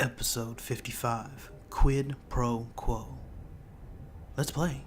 Episode 55, Quid Pro Quo. Let's play.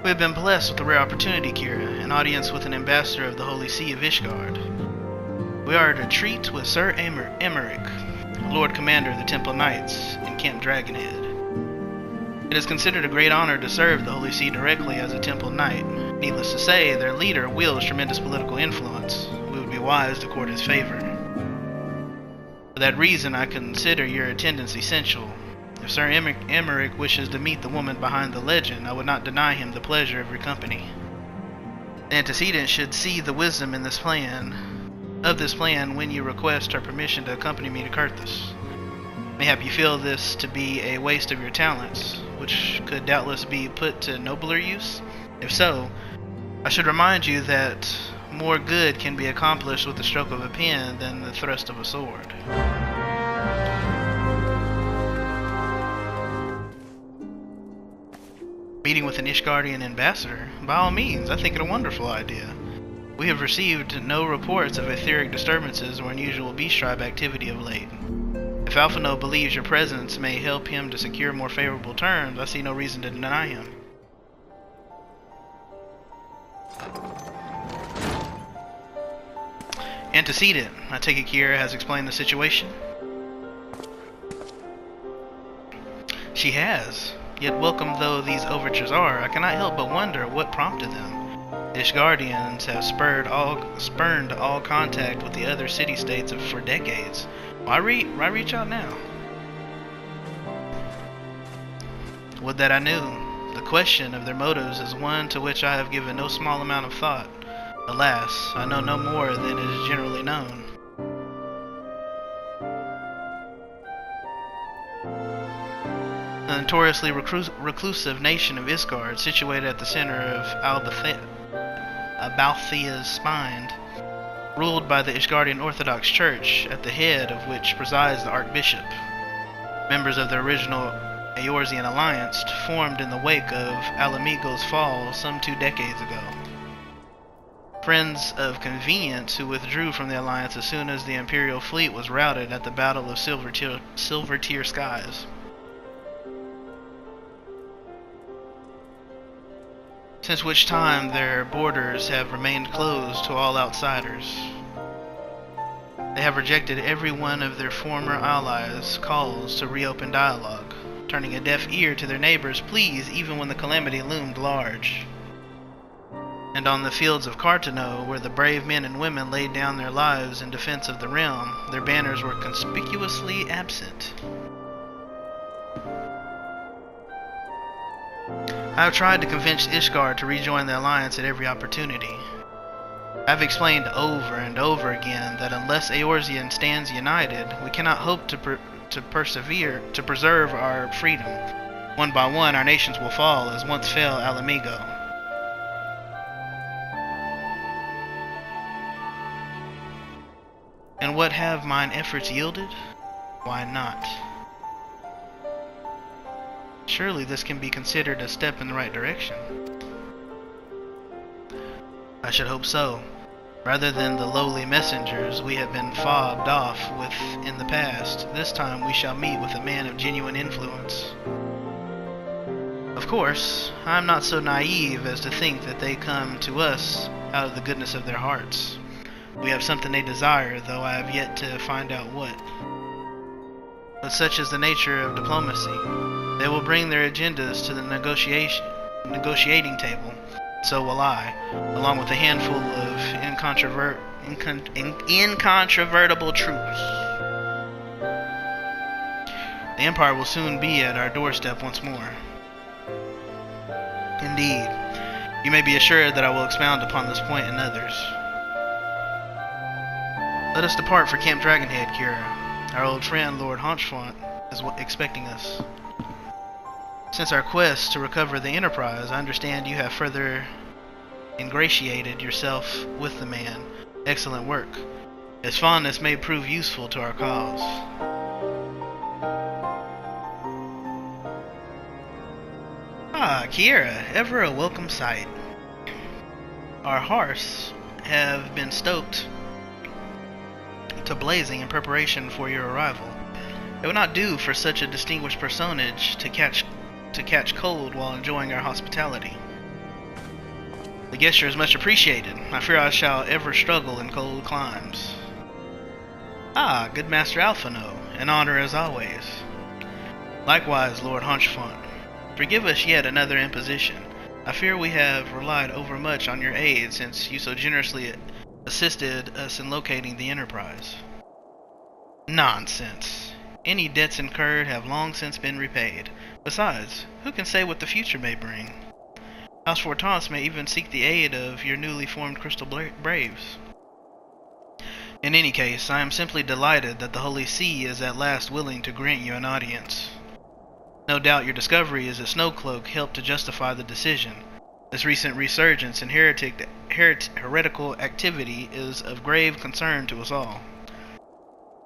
We have been blessed with a rare opportunity, Kira, an audience with an ambassador of the Holy See of Ishgard. We are at a retreat with Sir Emmerich, Lord Commander of the Temple Knights in Camp Dragonhead. It is considered a great honor to serve the Holy See directly as a Temple Knight. Needless to say, their leader wields tremendous political influence. We would be wise to court his favor. For that reason, I consider your attendance essential. If Sir Emmerich wishes to meet the woman behind the legend, I would not deny him the pleasure of your company. The antecedent should see the wisdom in this plan when you request her permission to accompany me to Kurthus. Mayhap you feel this to be a waste of your talents, which could doubtless be put to nobler use. If so, I should remind you that more good can be accomplished with the stroke of a pen than the thrust of a sword. Meeting with an Ishgardian ambassador? By all means, I think it a wonderful idea. We have received no reports of etheric disturbances or unusual beast tribe activity of late. If Alphino believes your presence may help him to secure more favorable terms, I see no reason to deny him. Antecedent, I take it Kira has explained the situation? She has. Yet welcome though these overtures are, I cannot help but wonder what prompted them. The Ishgardians have spurned all contact with the other city-states for decades. Why reach out now? Would that I knew. The question of their motives is one to which I have given no small amount of thought. Alas, I know no more than is generally known. The notoriously reclusive nation of Ishgard, situated at the center of Abalthea's spine, ruled by the Ishgardian Orthodox Church, at the head of which presides the Archbishop. Members of the original Eorzean alliance formed in the wake of Alamigo's fall some 2 decades ago. Friends of convenience who withdrew from the alliance as soon as the Imperial fleet was routed at the Battle of Silvertear Skies. Since which time their borders have remained closed to all outsiders. They have rejected every one of their former allies' calls to reopen dialogue, turning a deaf ear to their neighbors' pleas even when the calamity loomed large. And on the fields of Cartano, where the brave men and women laid down their lives in defense of the realm, their banners were conspicuously absent. I have tried to convince Ishgard to rejoin the Alliance at every opportunity. I have explained over and over again that unless Eorzean stands united, we cannot hope to preserve our freedom. One by one, our nations will fall, as once fell Alamigo. And what have mine efforts yielded? Why not? Surely this can be considered a step in the right direction. I should hope so. Rather than the lowly messengers we have been fobbed off with in the past, this time we shall meet with a man of genuine influence. Of course, I am not so naive as to think that they come to us out of the goodness of their hearts. We have something they desire, though I have yet to find out what. But such is the nature of diplomacy. They will bring their agendas to the negotiating table. So will I, along with a handful of incontrovertible truths. The Empire will soon be at our doorstep once more. Indeed, you may be assured that I will expound upon this point and others. Let us depart for Camp Dragonhead, Kira. Our old friend, Lord Haunchfont, is expecting us. Since our quest to recover the Enterprise, I understand you have further ingratiated yourself with the man. Excellent work. His fondness may prove useful to our cause. Ah, Kira, ever a welcome sight. Our hearths have been stoked to blazing in preparation for your arrival. It would not do for such a distinguished personage to catch cold while enjoying our hospitality. The gesture is much appreciated. I fear I shall ever struggle in cold climes. Ah, good Master Alphino, an honor as always. Likewise, Lord Haunchfont. Forgive us yet another imposition. I fear we have relied overmuch on your aid since you so generously assisted us in locating the Enterprise. Nonsense. Any debts incurred have long since been repaid. Besides, who can say what the future may bring? House Fortance may even seek the aid of your newly formed Crystal Braves. In any case, I am simply delighted that the Holy See is at last willing to grant you an audience. No doubt your discovery as a Snowcloak helped to justify the decision. This recent resurgence in heretical activity is of grave concern to us all.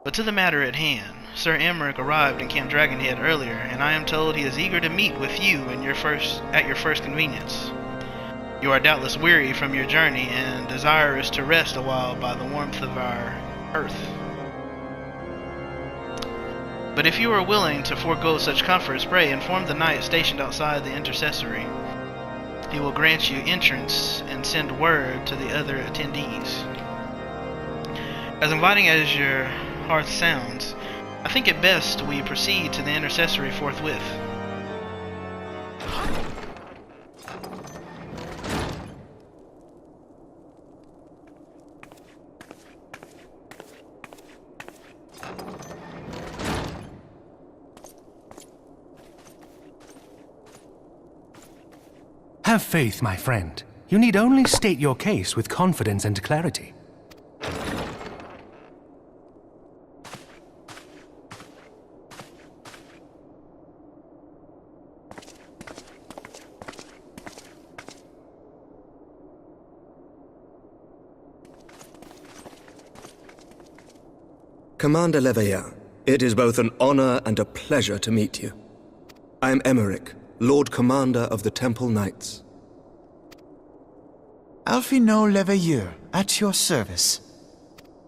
But to the matter at hand, Sir Emmerich arrived in Camp Dragonhead earlier, and I am told he is eager to meet with you at your first convenience. You are doubtless weary from your journey and desirous to rest a while by the warmth of our earth. But if you are willing to forego such comforts, pray inform the knight stationed outside the intercessory. He will grant you entrance and send word to the other attendees. As inviting as your hearth sounds, I think it best we proceed to the intercessory forthwith. Have faith, my friend. You need only state your case with confidence and clarity. Commander Leveilleur, it is both an honor and a pleasure to meet you. I am Emmerich, Lord Commander of the Temple Knights. Alphino Leveilleur, at your service.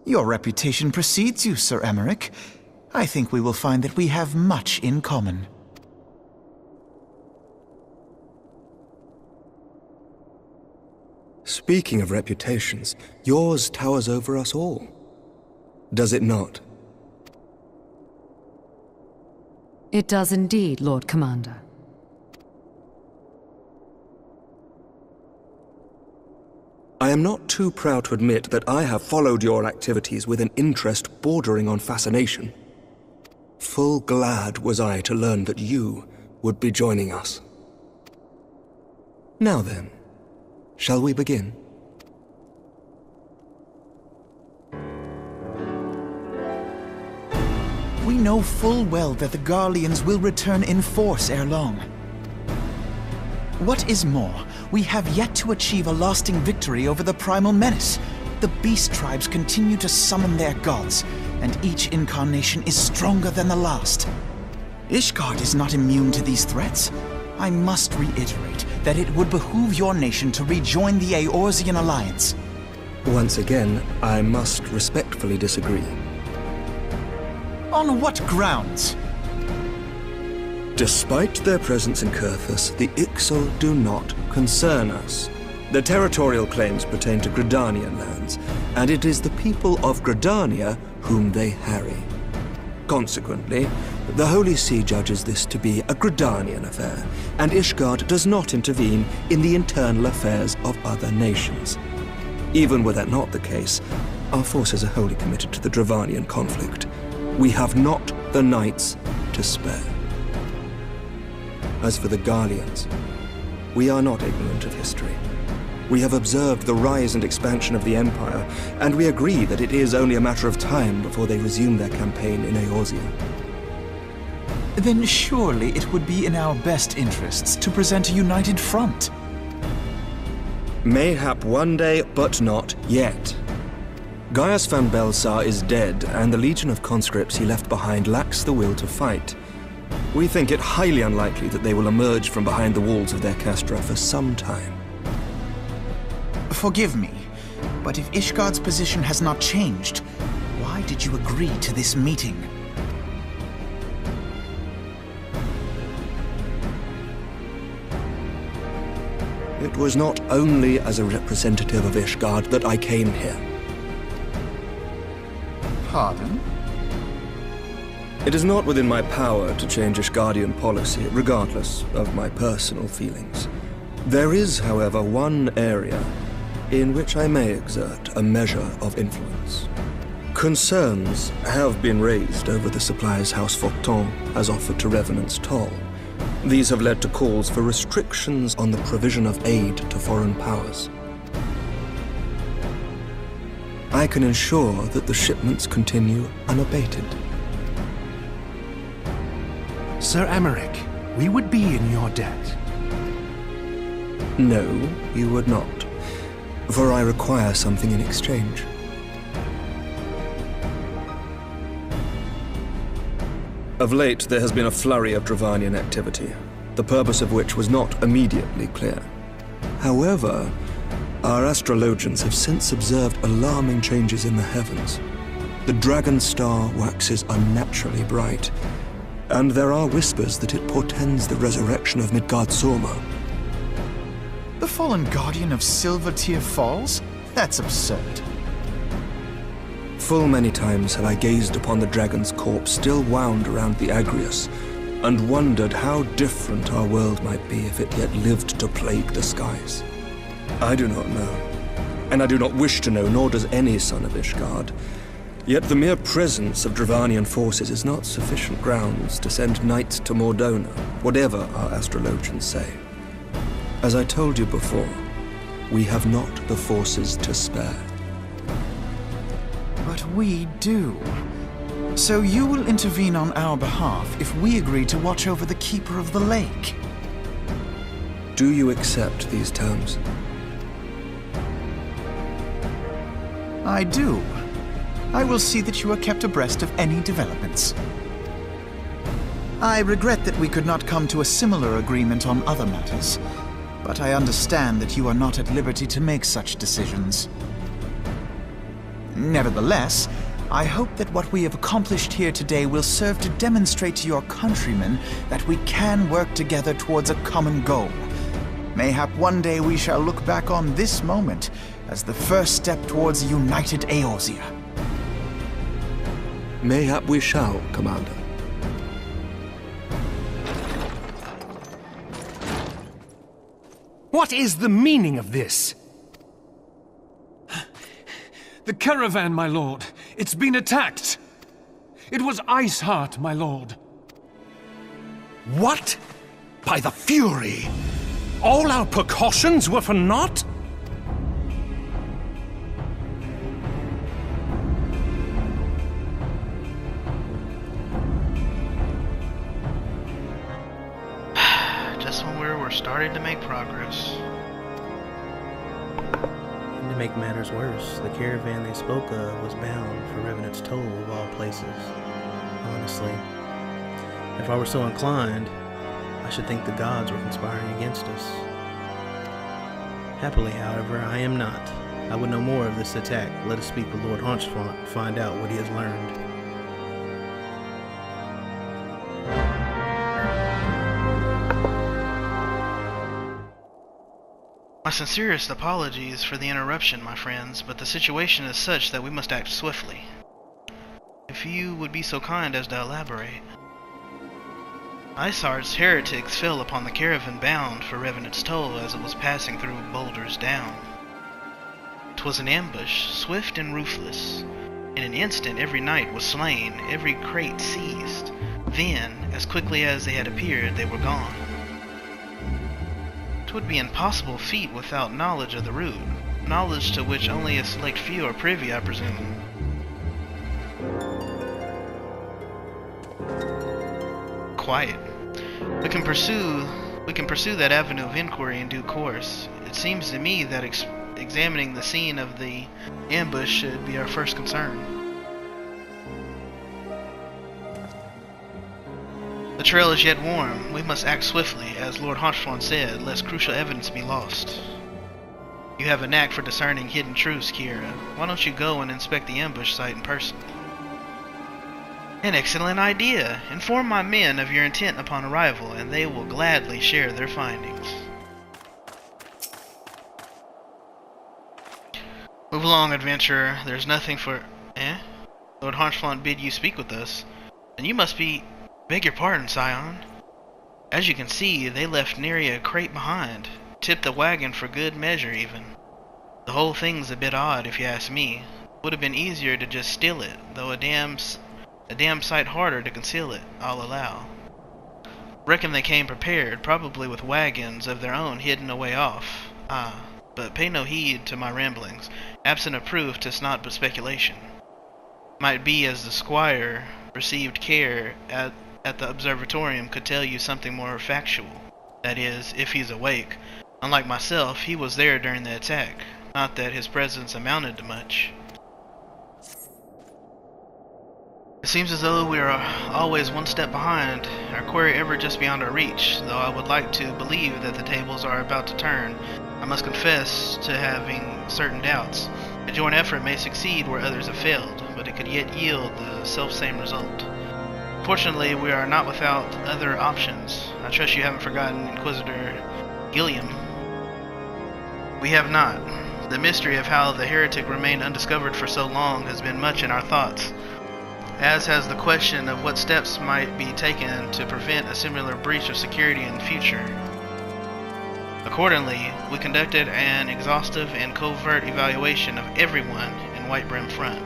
Your reputation precedes you, Sir Emmerich. I think we will find that we have much in common. Speaking of reputations, yours towers over us all. Does it not? It does indeed, Lord Commander. I am not too proud to admit that I have followed your activities with an interest bordering on fascination. Full glad was I to learn that you would be joining us. Now then, shall we begin? We know full well that the Garleans will return in force ere long. What is more, we have yet to achieve a lasting victory over the Primal Menace. The beast tribes continue to summon their gods, and each incarnation is stronger than the last. Ishgard is not immune to these threats. I must reiterate that it would behoove your nation to rejoin the Eorzean Alliance. Once again, I must respectfully disagree. On what grounds? Despite their presence in Kurthus, the Ixal do not concern us. Their territorial claims pertain to Gridanian lands, and it is the people of Gridania whom they harry. Consequently, the Holy See judges this to be a Gridanian affair, and Ishgard does not intervene in the internal affairs of other nations. Even were that not the case, our forces are wholly committed to the Dravanian conflict. We have not the knights to spare. As for the Garleans, we are not ignorant of history. We have observed the rise and expansion of the Empire, and we agree that it is only a matter of time before they resume their campaign in Eorzea. Then surely it would be in our best interests to present a united front. Mayhap one day, but not yet. Gaius van Belsar is dead, and the legion of conscripts he left behind lacks the will to fight. We think it highly unlikely that they will emerge from behind the walls of their castra for some time. Forgive me, but if Ishgard's position has not changed, why did you agree to this meeting? It was not only as a representative of Ishgard that I came here. Pardon? It is not within my power to change Ishgardian policy, regardless of my personal feelings. There is, however, one area in which I may exert a measure of influence. Concerns have been raised over the supplies House Fortin has offered to Revenant's toll. These have led to calls for restrictions on the provision of aid to foreign powers. I can ensure that the shipments continue unabated. Sir Emmerich, we would be in your debt. No, you would not, for I require something in exchange. Of late, there has been a flurry of Dravanian activity, the purpose of which was not immediately clear. However, our astrologians have since observed alarming changes in the heavens. The dragon star waxes unnaturally bright, and there are whispers that it portends the resurrection of Midgard-Sorma. The fallen guardian of Silvertear Falls? That's absurd. Full many times have I gazed upon the dragon's corpse still wound around the Agrius, and wondered how different our world might be if it yet lived to plague the skies. I do not know, and I do not wish to know, nor does any son of Ishgard. Yet the mere presence of Dravanian forces is not sufficient grounds to send knights to Mordona, whatever our astrologians say. As I told you before, we have not the forces to spare. But we do. So you will intervene on our behalf if we agree to watch over the Keeper of the Lake. Do you accept these terms? I do. I will see that you are kept abreast of any developments. I regret that we could not come to a similar agreement on other matters, but I understand that you are not at liberty to make such decisions. Nevertheless, I hope that what we have accomplished here today will serve to demonstrate to your countrymen that we can work together towards a common goal. Mayhap one day we shall look back on this moment as the first step towards a united Eorzea. Mayhap we shall, Commander. What is the meaning of this? The caravan, my lord. It's been attacked. It was Iceheart, my lord. What? By the Fury! All our precautions were for naught? Just when we were starting to make progress. And to make matters worse, the caravan they spoke of was bound for Revenant's Toll of all places. Honestly, if I were so inclined, I should think the gods were conspiring against us. Happily, however, I am not. I would know more of this attack. Let us speak with Lord Haunchfont and find out what he has learned. My sincerest apologies for the interruption, my friends, but the situation is such that we must act swiftly. If you would be so kind as to elaborate. Isart's heretics fell upon the caravan bound for Revenant's Toll as it was passing through Boulders Down. 'Twas an ambush, swift and ruthless. In an instant every knight was slain, every crate seized. Then, as quickly as they had appeared, they were gone. 'Twould be an impossible feat without knowledge of the route, knowledge to which only a select few are privy, I presume. Quiet. We can pursue that avenue of inquiry in due course. It seems to me that examining the scene of the ambush should be our first concern. The trail is yet warm. We must act swiftly, as Lord Haunchfont said, lest crucial evidence be lost. You have a knack for discerning hidden truths, Kira. Why don't you go and inspect the ambush site in person? An excellent idea. Inform my men of your intent upon arrival, and they will gladly share their findings. Move along, adventurer. There's nothing for... Lord Haunchfont bid you speak with us. And you must be... Beg your pardon, Scion. As you can see, they left nary a crate behind. Tipped the wagon for good measure, even. The whole thing's a bit odd, if you ask me. Would have been easier to just steal it, though a damn sight harder to conceal it, I'll allow. Reckon they came prepared, probably with wagons of their own hidden away off. But pay no heed to my ramblings. Absent of proof, 'tis naught but speculation. Might be as the squire received care at the observatorium could tell you something more factual. That is, if he's awake. Unlike myself, he was there during the attack. Not that his presence amounted to much. It seems as though we are always one step behind, our quarry ever just beyond our reach, though I would like to believe that the tables are about to turn. I must confess to having certain doubts. A joint effort may succeed where others have failed, but it could yet yield the self-same result. Fortunately, we are not without other options. I trust you haven't forgotten Inquisitor Gilliam. We have not. The mystery of how the heretic remained undiscovered for so long has been much in our thoughts, as has the question of what steps might be taken to prevent a similar breach of security in the future. Accordingly, we conducted an exhaustive and covert evaluation of everyone in White Brim Front.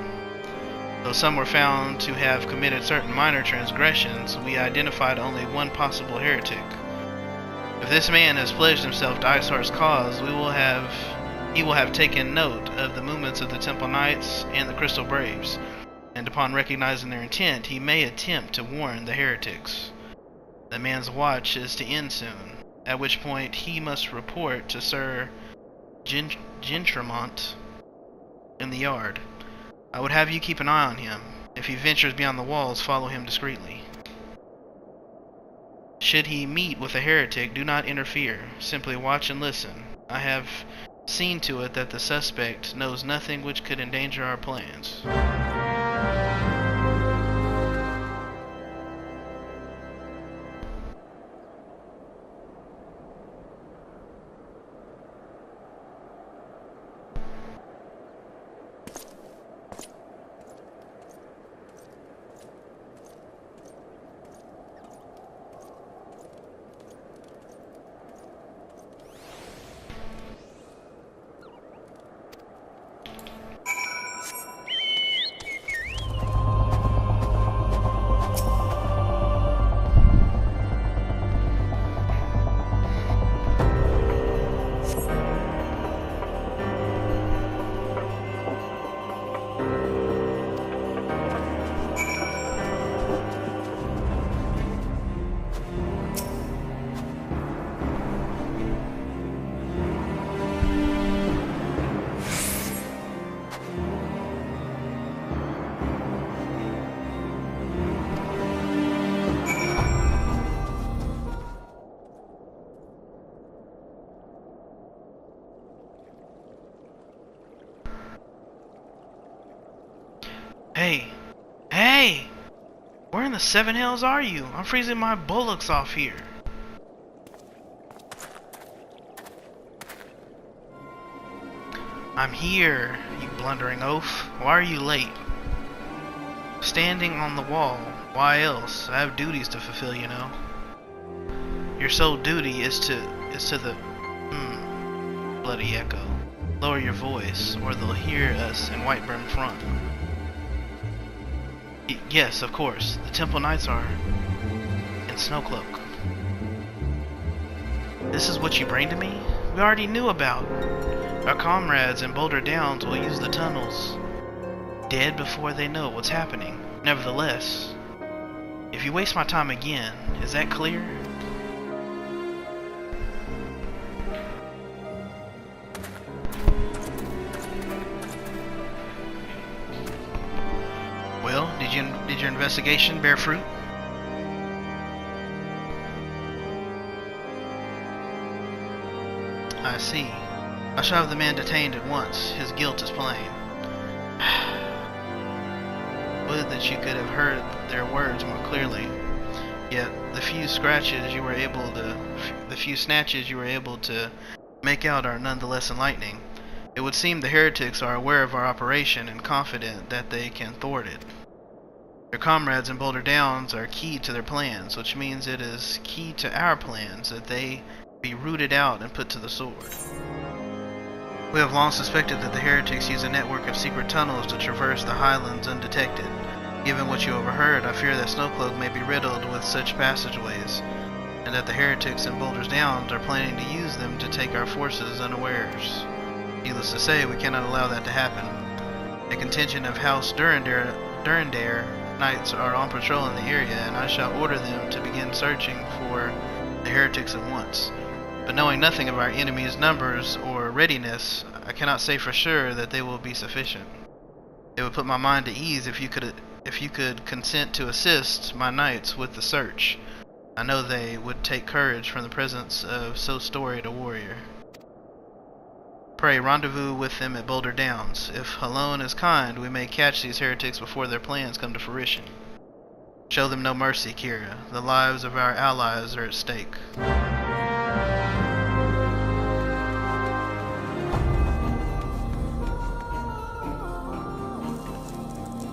Though some were found to have committed certain minor transgressions, we identified only one possible heretic. If this man has pledged himself to Isart's cause, he will have taken note of the movements of the Temple Knights and the Crystal Braves, and upon recognizing their intent, he may attempt to warn the heretics. The man's watch is to end soon, at which point he must report to Sir Gentremont in the yard. I would have you keep an eye on him. If he ventures beyond the walls, follow him discreetly. Should he meet with a heretic, do not interfere. Simply watch and listen. I have seen to it that the suspect knows nothing which could endanger our plans. Hey! Hey! Where in the seven hells are you? I'm freezing my bullocks off here. I'm here, you blundering oaf. Why are you late? Standing on the wall. Why else? I have duties to fulfill, you know. Your sole duty is to the... bloody echo. Lower your voice, or they'll hear us in Whitebrim Front. Yes, of course. The Temple Knights are in Snowcloak. This is what you bring to me? We already knew about. Our comrades in Boulder Downs will use the tunnels. Dead before they know what's happening. Nevertheless, if you waste my time again, is that clear? Well, did your investigation bear fruit? I see. I shall have the man detained at once. His guilt is plain. Would that you could have heard their words more clearly. Yet the few snatches you were able to make out are nonetheless enlightening. It would seem the heretics are aware of our operation and confident that they can thwart it. Their comrades in Boulder Downs are key to their plans, which means it is key to our plans that they be rooted out and put to the sword. We have long suspected that the heretics use a network of secret tunnels to traverse the highlands undetected. Given what you overheard, I fear that Snowcloak may be riddled with such passageways, and that the heretics in Boulder Downs are planning to use them to take our forces unawares. Needless to say, we cannot allow that to happen. A contingent of House Durandare Knights are on patrol in the area, and I shall order them to begin searching for the heretics at once. But knowing nothing of our enemy's numbers or readiness, I cannot say for sure that they will be sufficient. It would put my mind at ease if you could consent to assist my knights with the search. I know they would take courage from the presence of so storied a warrior. Pray rendezvous with them at Boulder Downs. If Halone is kind, we may catch these heretics before their plans come to fruition. Show them no mercy, Kira. The lives of our allies are at stake.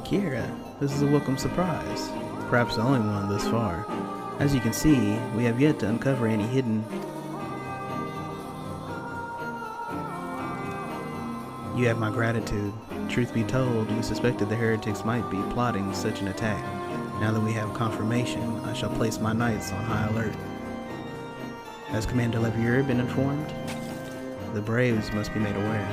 Kira, this is a welcome surprise. Perhaps the only one thus far. As you can see, we have yet to uncover any hidden... You have my gratitude. Truth be told, we suspected the heretics might be plotting such an attack. Now that we have confirmation, I shall place my knights on high alert. Has Commander Levier been informed? The Braves must be made aware.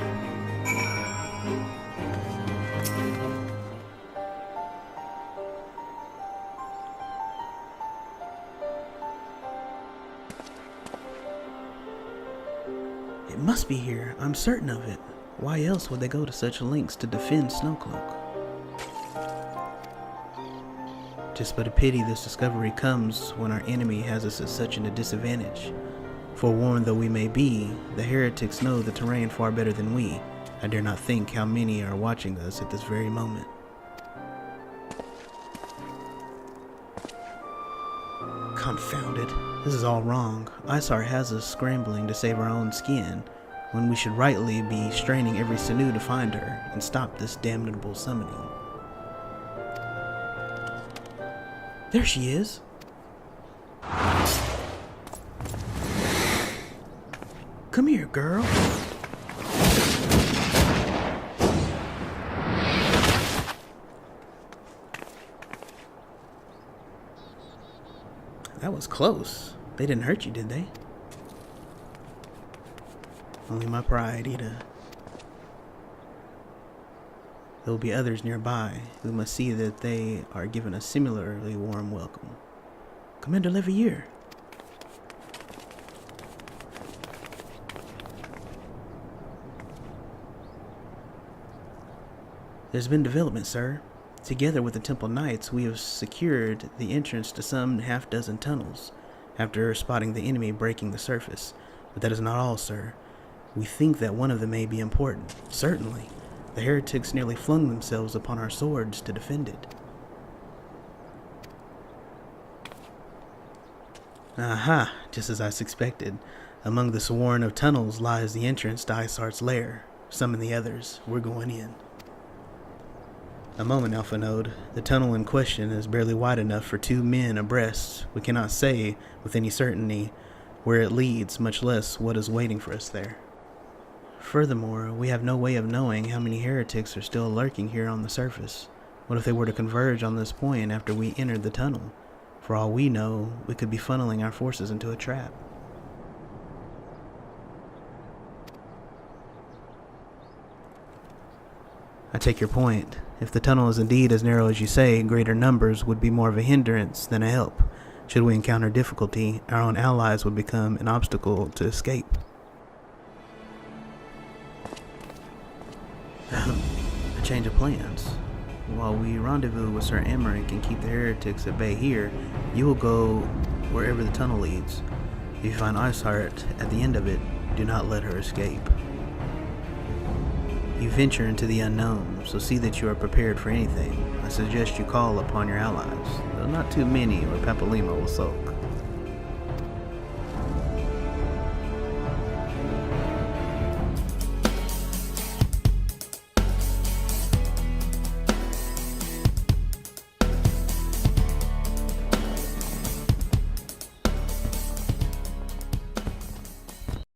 It must be here. I'm certain of it. Why else would they go to such lengths to defend Snowcloak? Just but a pity this discovery comes when our enemy has us at such a disadvantage. Forewarned though we may be, the heretics know the terrain far better than we. I dare not think how many are watching us at this very moment. Confound it. This is all wrong. Isar has us scrambling to save our own skin, when we should rightly be straining every sinew to find her and stop this damnable summoning. There she is. Come here, girl. That was close. They didn't hurt you, did they? Only my pride, Ida. There will be others nearby who must see that they are given a similarly warm welcome. Commander Levier. There's been development, sir. Together with the Temple Knights, we have secured the entrance to some half-dozen tunnels, after spotting the enemy breaking the surface. But that is not all, sir. We think that one of them may be important. Certainly. The heretics nearly flung themselves upon our swords to defend it. Aha, just as I suspected. Among the swarm of tunnels lies the entrance to Isart's lair. Summon the others. We're going in. A moment, Alpha Node. The tunnel in question is barely wide enough for 2 men abreast. We cannot say with any certainty where it leads, much less what is waiting for us there. Furthermore, we have no way of knowing how many heretics are still lurking here on the surface. What if they were to converge on this point after we entered the tunnel? For all we know, we could be funneling our forces into a trap. I take your point. If the tunnel is indeed as narrow as you say, greater numbers would be more of a hindrance than a help. Should we encounter difficulty, our own allies would become an obstacle to escape. A change of plans. While we rendezvous with Sir Emmerich and keep the heretics at bay here, you will go wherever the tunnel leads. If you find Ishart at the end of it, do not let her escape. You venture into the unknown, so see that you are prepared for anything. I suggest you call upon your allies, though not too many or Papalima will sulk.